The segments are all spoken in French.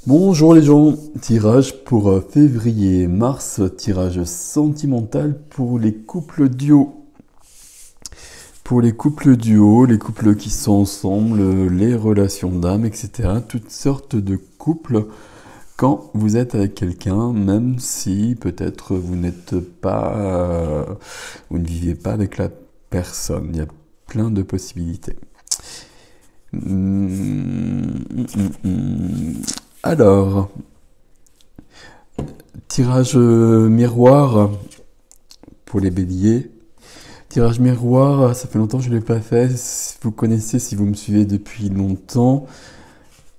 Bonjour les gens, tirage pour février-mars, tirage sentimental pour les couples duo. Pour les couples duo, les couples qui sont ensemble, les relations d'âme, etc. Toutes sortes de couples quand vous êtes avec quelqu'un, même si peut-être vous n'êtes pas, vous ne vivez pas avec la personne. Il y a plein de possibilités. Alors, tirage miroir pour les béliers. Tirage miroir, ça fait longtemps que je ne l'ai pas fait. Si vous connaissez, si vous me suivez depuis longtemps,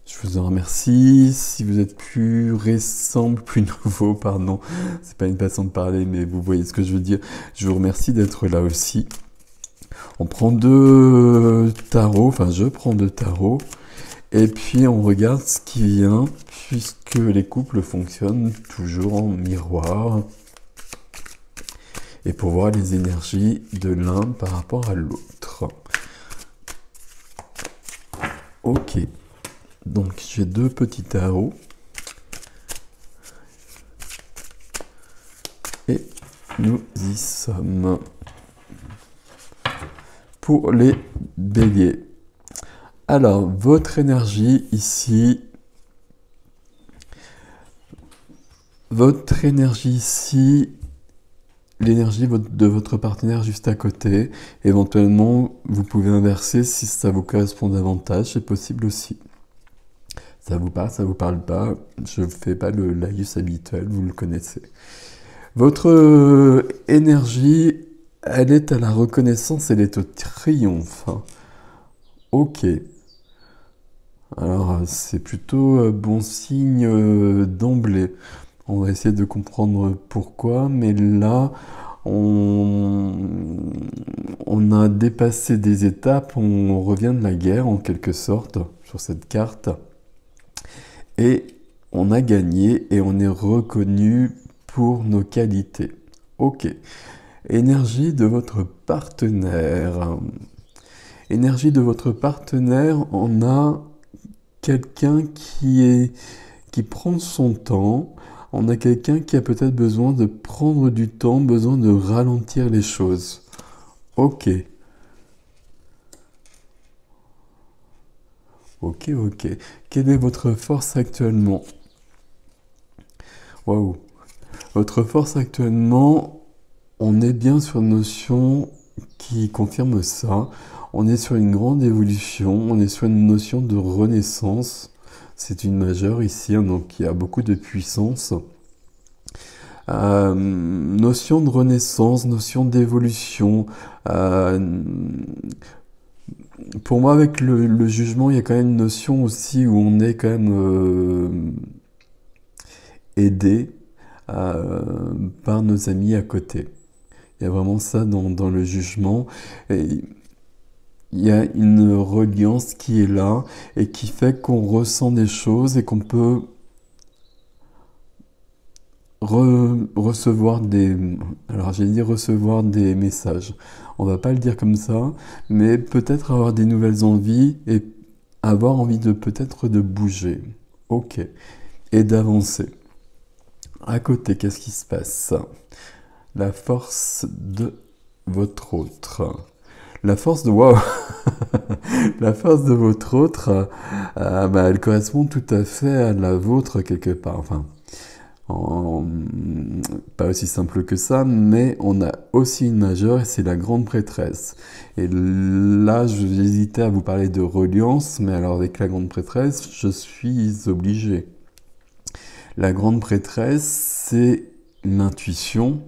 je vous en remercie. Si vous êtes plus récent, plus nouveau, pardon, c'est pas une façon de parler, mais vous voyez ce que je veux dire. Je vous remercie d'être là aussi. On prend deux tarots, enfin je prends deux tarots, et puis on regarde ce qui vient, puisque les couples fonctionnent toujours en miroir, et pour voir les énergies de l'un par rapport à l'autre. Ok, donc j'ai deux petits tarots, et nous y sommes. Pour les béliers. Alors, votre énergie ici, l'énergie de votre partenaire juste à côté. Éventuellement, vous pouvez inverser si ça vous correspond davantage, c'est possible aussi. Ça vous parle pas, je ne fais pas le laïus habituel, vous le connaissez. Votre énergie, elle est à la reconnaissance, elle est au triomphe. Ok. Alors, c'est plutôt bon signe d'emblée. On va essayer de comprendre pourquoi, mais là, on, on a dépassé des étapes, on revient de la guerre en quelque sorte sur cette carte, et on a gagné et on est reconnu pour nos qualités. Ok. Énergie de votre partenaire. Énergie de votre partenaire, on a quelqu'un qui prend son temps. On a quelqu'un qui a peut-être besoin de prendre du temps, besoin de ralentir les choses. Ok. Ok, ok. Quelle est votre force actuellement? Waouh. Votre force actuellement, on est bien sur une notion qui confirme ça. On est sur une grande évolution, on est sur une notion de renaissance. C'est une majeure ici, hein, donc il y a beaucoup de puissance. Notion de renaissance, notion d'évolution. Pour moi, avec le jugement, il y a quand même une notion aussi où on est quand même aidé par nos amis à côté. Il y a vraiment ça dans le jugement. Et il y a une reliance qui est là et qui fait qu'on ressent des choses et qu'on peut recevoir des... Alors j'allais dire recevoir des messages. On va pas le dire comme ça, mais peut-être avoir des nouvelles envies et avoir envie de peut-être de bouger. Ok. Et d'avancer. À côté, qu'est-ce qui se passe? La force de votre autre. La force de... Waouh. La force de votre autre, elle correspond tout à fait à la vôtre quelque part. Enfin, pas aussi simple que ça, mais on a aussi une majeure et c'est la grande prêtresse. Et là, j'hésitais à vous parler de reliance, mais alors avec la grande prêtresse, je suis obligé. La grande prêtresse, c'est l'intuition,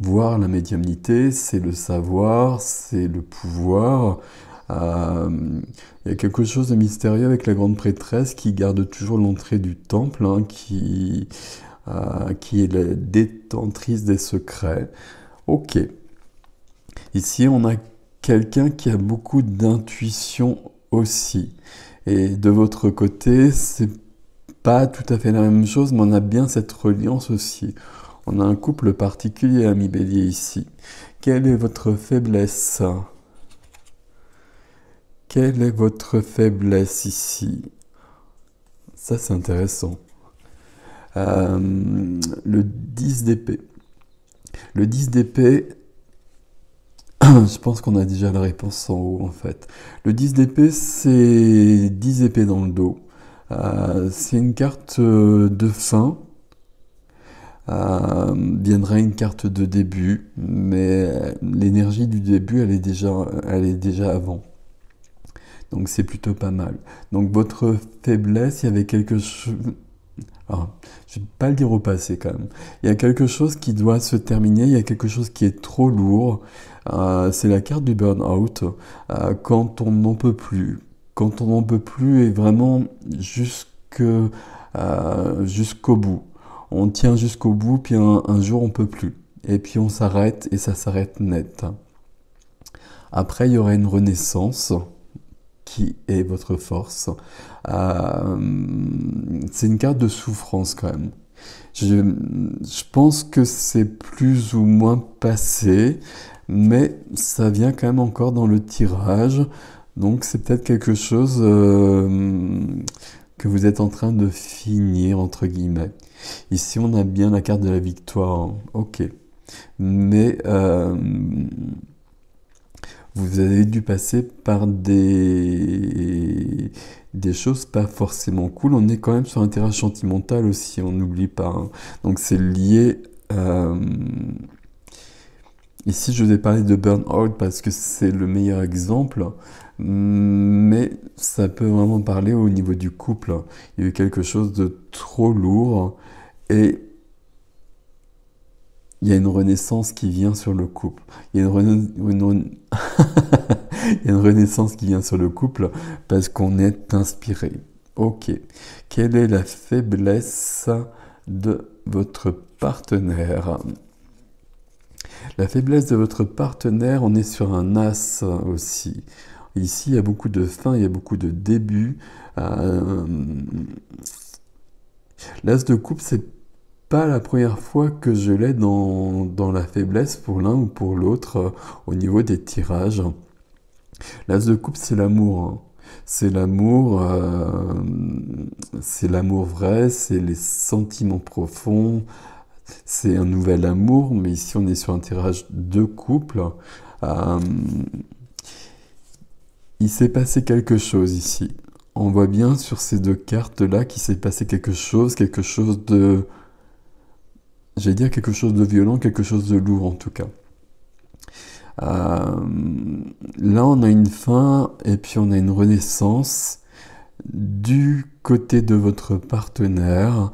voire la médiumnité, c'est le savoir, c'est le pouvoir. Il y a quelque chose de mystérieux avec la grande prêtresse qui garde toujours l'entrée du temple, hein, qui est la détentrice des secrets. Ok. Ici, on a quelqu'un qui a beaucoup d'intuition aussi. Et de votre côté, c'est pas tout à fait la même chose, mais on a bien cette reliance aussi. On a un couple particulier, ami Bélier, ici. Quelle est votre faiblesse? Quelle est votre faiblesse ici? Ça, c'est intéressant. Le 10 d'épée. Le 10 d'épée, je pense qu'on a déjà la réponse en haut, en fait. Le 10 d'épée, c'est 10 épées dans le dos. C'est une carte de fin. Viendra une carte de début, mais l'énergie du début, elle est déjà avant. Donc c'est plutôt pas mal. Donc votre faiblesse, il y avait quelque chose... Ah, je ne vais pas le dire au passé quand même. Il y a quelque chose qui doit se terminer, il y a quelque chose qui est trop lourd. C'est la carte du burn-out. Quand on n'en peut plus. Quand on n'en peut plus et vraiment jusqu'au bout. On tient jusqu'au bout, puis un jour on peut plus. Et puis on s'arrête et ça s'arrête net. Après, il y aura une renaissance qui est votre force. C'est une carte de souffrance quand même. Je pense que c'est plus ou moins passé, mais ça vient quand même encore dans le tirage. Donc c'est peut-être quelque chose que vous êtes en train de finir, entre guillemets. Ici, on a bien la carte de la victoire. Hein. Ok. Mais vous avez dû passer par des choses pas forcément cool. On est quand même sur un tirage sentimental aussi, on n'oublie pas. Hein. Donc c'est lié... Ici, je vous ai parlé de burn-out parce que c'est le meilleur exemple, mais ça peut vraiment parler au niveau du couple. Il y a eu quelque chose de trop lourd et il y a une renaissance qui vient sur le couple. Il y a il y a une renaissance qui vient sur le couple parce qu'on est inspiré. Ok. Quelle est la faiblesse de votre partenaire? La faiblesse de votre partenaire, on est sur un as aussi. Ici, il y a beaucoup de fin, il y a beaucoup de début. L'as de coupe, c'est pas la première fois que je l'ai dans la faiblesse pour l'un ou pour l'autre au niveau des tirages. L'as de coupe, c'est l'amour. Hein. C'est l'amour vrai, c'est les sentiments profonds, c'est un nouvel amour, mais ici on est sur un tirage de couple. Il s'est passé quelque chose ici. On voit bien sur ces deux cartes-là qu'il s'est passé quelque chose de... J'allais dire quelque chose de violent, quelque chose de lourd en tout cas. Là, on a une fin et puis on a une renaissance du côté de votre partenaire.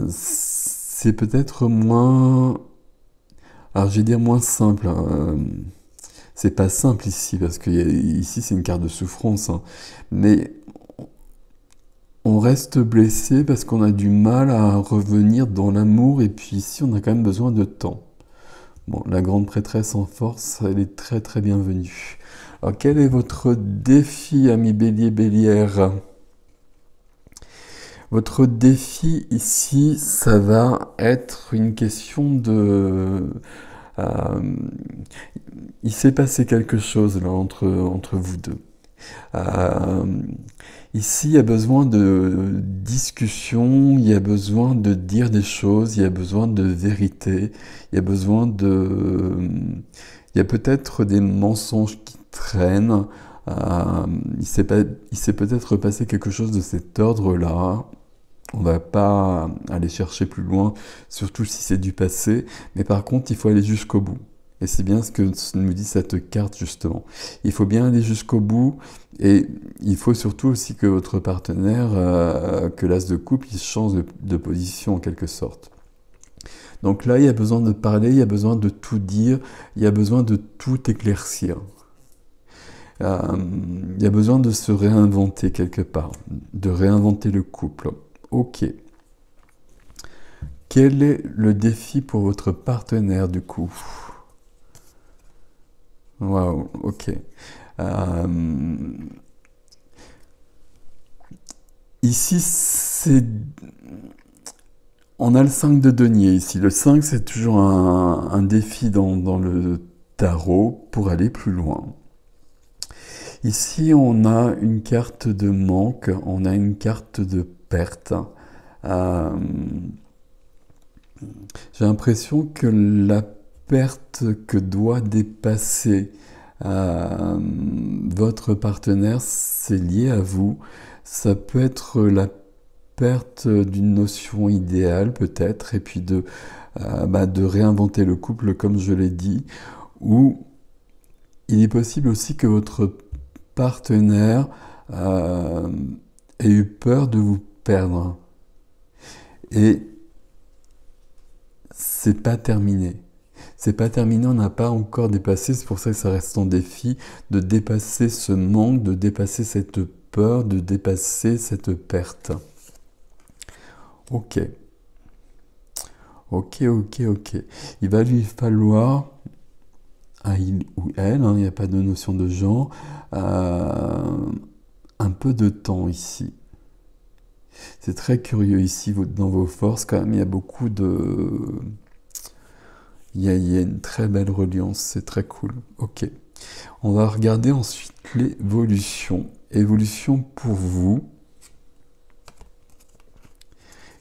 C'est peut-être moins... Alors, je vais dire moins simple. C'est pas simple ici, parce que ici, c'est une carte de souffrance. Hein. Mais on reste blessé parce qu'on a du mal à revenir dans l'amour. Et puis ici, on a quand même besoin de temps. Bon, la grande prêtresse en force, elle est très très bienvenue. Alors, quel est votre défi, ami Bélier, Bélière? Votre défi ici, ça va être une question de... il s'est passé quelque chose là entre vous deux. Ici, il y a besoin de discussion, il y a besoin de dire des choses, il y a besoin de vérité, il y a besoin de... Il y a peut-être des mensonges qui traînent, il s'est peut-être passé quelque chose de cet ordre-là. On va pas aller chercher plus loin, surtout si c'est du passé, mais par contre, il faut aller jusqu'au bout. Et c'est bien ce que nous dit cette carte, justement. Il faut bien aller jusqu'au bout, et il faut surtout aussi que votre partenaire, que l'as de coupe, il change de position en quelque sorte. Donc là, il y a besoin de parler, il y a besoin de tout dire, il y a besoin de tout éclaircir. Il y a besoin de se réinventer quelque part, de réinventer le couple. Ok. Quel est le défi pour votre partenaire du coup? Waouh, ok. Ici, on a le 5 de denier ici. Le 5, c'est toujours un défi dans le tarot pour aller plus loin. Ici, on a une carte de manque, on a une carte de perte. Euh, j'ai l'impression que la perte que doit dépasser votre partenaire, c'est lié à vous. Ça peut être la perte d'une notion idéale peut-être, et puis de réinventer le couple comme je l'ai dit, ou il est possible aussi que votre partenaire ait eu peur de vous perdre. Et c'est pas terminé. C'est pas terminé, on n'a pas encore dépassé, c'est pour ça que ça reste en défi, de dépasser ce manque, de dépasser cette peur, de dépasser cette perte. Ok. Ok, ok, ok. Il va lui falloir, à il ou elle, il n'y a pas de notion de genre, un peu de temps ici. C'est très curieux ici, dans vos forces, quand même, il y a beaucoup de... Il y a une très belle reliance, c'est très cool. Ok. On va regarder ensuite l'évolution. Évolution pour vous.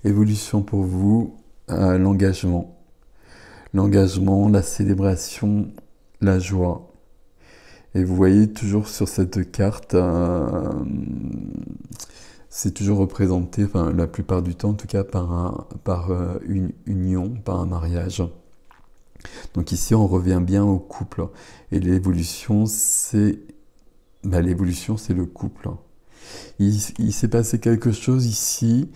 Évolution pour vous, l'engagement. L'engagement, la célébration, la joie. Et vous voyez toujours sur cette carte, c'est toujours représenté, enfin la plupart du temps en tout cas, par une union, par un mariage. Donc ici on revient bien au couple. Et l'évolution, c'est le couple. Il s'est passé quelque chose ici.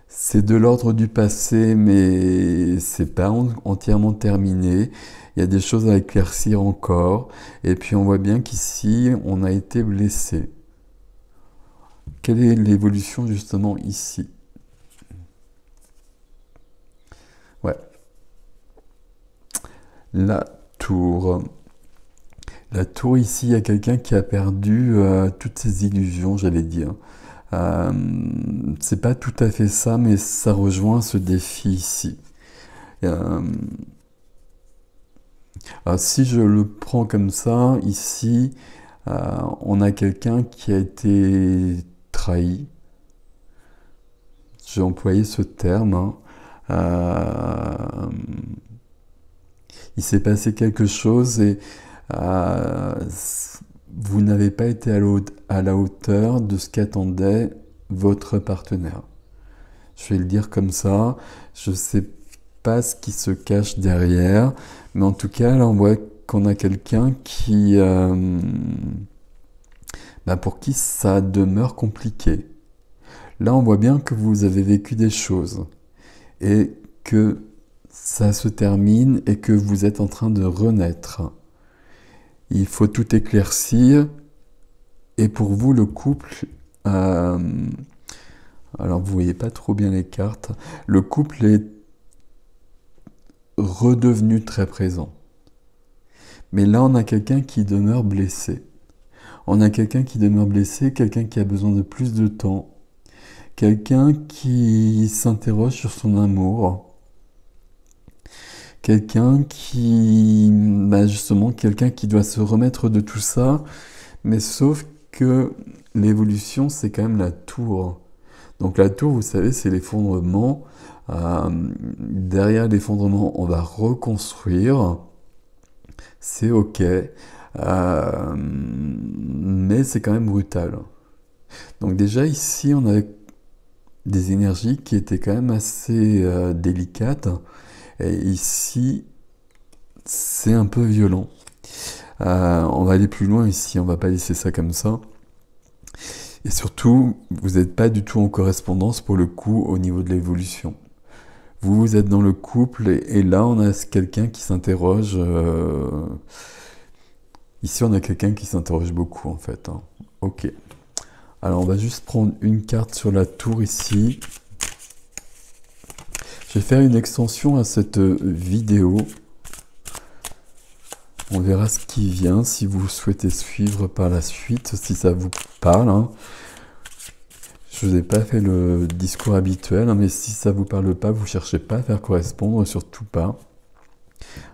C'est de l'ordre du passé, mais c'est pas entièrement terminé. Il y a des choses à éclaircir encore. Et puis on voit bien qu'ici, on a été blessé. Quelle est l'évolution justement ici? Ouais. La tour. La tour ici, il y a quelqu'un qui a perdu toutes ses illusions, j'allais dire. C'est pas tout à fait ça, mais ça rejoint ce défi ici. Si je le prends comme ça, ici, on a quelqu'un qui a été trahi. J'ai employé ce terme. Il s'est passé quelque chose et vous n'avez pas été à la hauteur de ce qu'attendait votre partenaire. Je vais le dire comme ça. Je ne sais pas ce qui se cache derrière, mais en tout cas, là, on voit qu'on a quelqu'un qui, pour qui ça demeure compliqué. Là, on voit bien que vous avez vécu des choses et que ça se termine et que vous êtes en train de renaître. Il faut tout éclaircir. Et pour vous, le couple... alors, vous voyez pas trop bien les cartes. Le couple est redevenu très présent. Mais là, on a quelqu'un qui demeure blessé. On a quelqu'un qui demeure blessé, quelqu'un qui a besoin de plus de temps. Quelqu'un qui s'interroge sur son amour. Quelqu'un qui... justement, quelqu'un qui doit se remettre de tout ça. Mais sauf que l'évolution, c'est quand même la tour. Donc la tour, vous savez, c'est l'effondrement. Derrière l'effondrement, on va reconstruire. C'est ok. Mais c'est quand même brutal. Donc déjà ici, on a des énergies qui étaient quand même assez délicates. Et ici, c'est un peu violent. On va aller plus loin ici, on va pas laisser ça comme ça. Et surtout, vous n'êtes pas du tout en correspondance pour le coup au niveau de l'évolution. Vous êtes dans le couple et là on a quelqu'un qui s'interroge. Ici on a quelqu'un qui s'interroge beaucoup en fait. Ok. Alors on va juste prendre une carte sur la tour ici. Je vais faire une extension à cette vidéo. On verra ce qui vient, si vous souhaitez suivre par la suite, si ça vous parle. Je vous ai pas fait le discours habituel, mais si ça vous parle pas, vous cherchez pas à faire correspondre, surtout pas.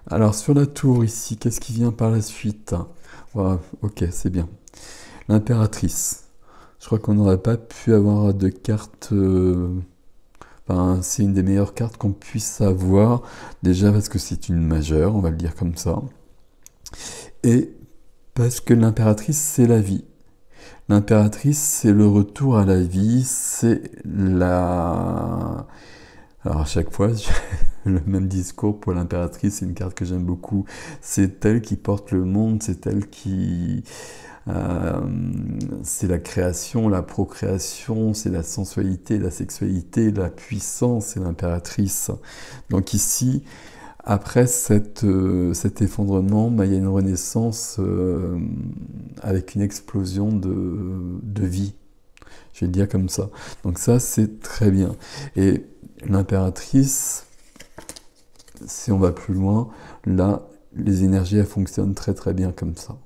Alors sur la tour ici, qu'est-ce qui vient par la suite? Voilà, ok, c'est bien. L'impératrice. Je crois qu'on n'aurait pas pu avoir de carte. Enfin, c'est une des meilleures cartes qu'on puisse avoir. Déjà parce que c'est une majeure, on va le dire comme ça. Et parce que l'impératrice, c'est la vie. L'impératrice, c'est le retour à la vie, c'est la... Alors à chaque fois, j'ai le même discours pour l'impératrice, c'est une carte que j'aime beaucoup. C'est elle qui porte le monde, c'est elle qui... c'est la création, la procréation, c'est la sensualité, la sexualité, la puissance, c'est l'impératrice. Donc ici, après cet effondrement, il y a une renaissance avec une explosion de vie. Je vais le dire comme ça. Donc ça, c'est très bien. Et l'impératrice, si on va plus loin, là, les énergies, elles fonctionnent très très bien comme ça.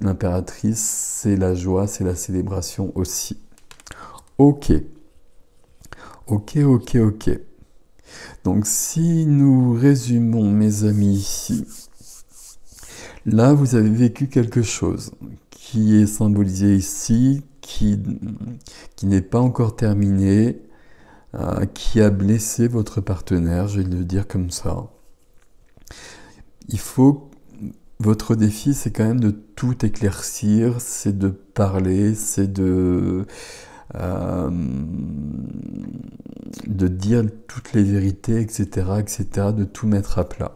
L'impératrice, c'est la joie, c'est la célébration aussi. Ok. Ok, ok, ok. Donc si nous résumons, mes amis, ici, là, vous avez vécu quelque chose qui est symbolisé ici, qui n'est pas encore terminé, qui a blessé votre partenaire, je vais le dire comme ça. Votre défi, c'est quand même de tout éclaircir, c'est de parler, c'est de dire toutes les vérités, etc., etc., de tout mettre à plat.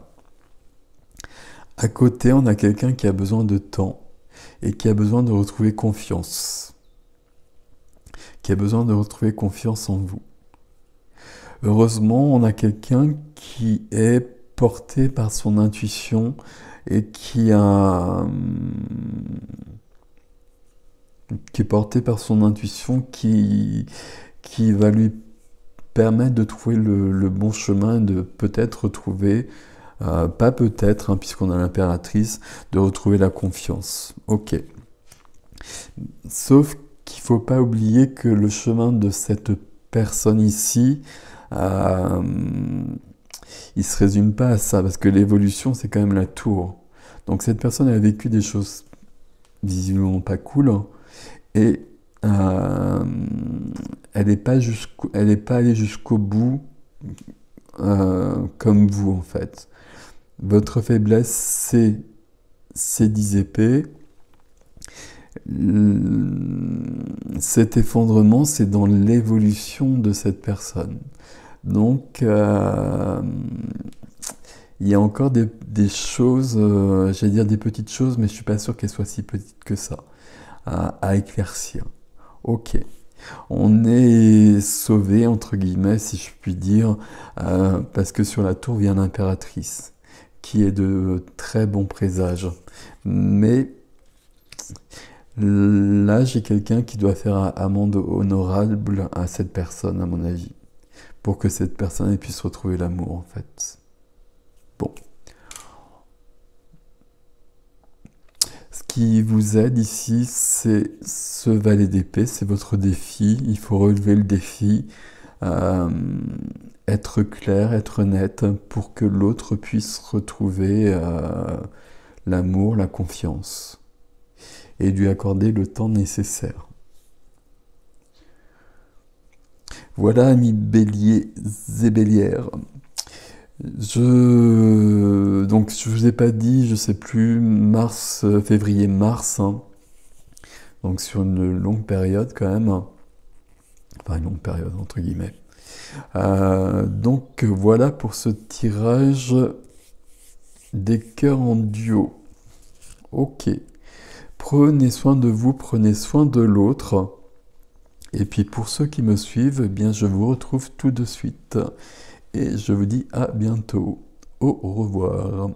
À côté, on a quelqu'un qui a besoin de temps et qui a besoin de retrouver confiance. Qui a besoin de retrouver confiance en vous. Heureusement, on a quelqu'un qui est porté par son intuition et qui est porté par son intuition qui va lui permettre de trouver le bon chemin, de peut-être retrouver, pas peut-être, puisqu'on a l'impératrice, de retrouver la confiance. Ok. Sauf qu'il ne faut pas oublier que le chemin de cette personne ici, il ne se résume pas à ça, parce que l'évolution, c'est quand même la tour. Donc cette personne a vécu des choses visiblement pas cool, et elle n'est pas allée jusqu'au bout comme vous, en fait. Votre faiblesse, c'est ces 10 épées. Cet effondrement, c'est dans l'évolution de cette personne. Donc, il y a encore des choses, j'allais dire des petites choses, mais je ne suis pas sûr qu'elles soient si petites que ça, à éclaircir. Ok. On est sauvé, entre guillemets, si je puis dire, parce que sur la tour vient l'impératrice, qui est de très bons présages. Mais là, j'ai quelqu'un qui doit faire amende honorable à cette personne, à mon avis, pour que cette personne puisse retrouver l'amour, en fait. Bon. Ce qui vous aide ici, c'est ce valet d'épée, c'est votre défi. Il faut relever le défi, être clair, être net, pour que l'autre puisse retrouver l'amour, la confiance, et lui accorder le temps nécessaire. Voilà, amis béliers et bélières. Donc, je vous ai pas dit, je sais plus, février-mars, donc sur une longue période quand même, enfin une longue période entre guillemets. Donc voilà pour ce tirage des cœurs en duo. Ok, prenez soin de vous, prenez soin de l'autre. Et puis pour ceux qui me suivent, eh bien je vous retrouve tout de suite. Et je vous dis à bientôt. Au revoir.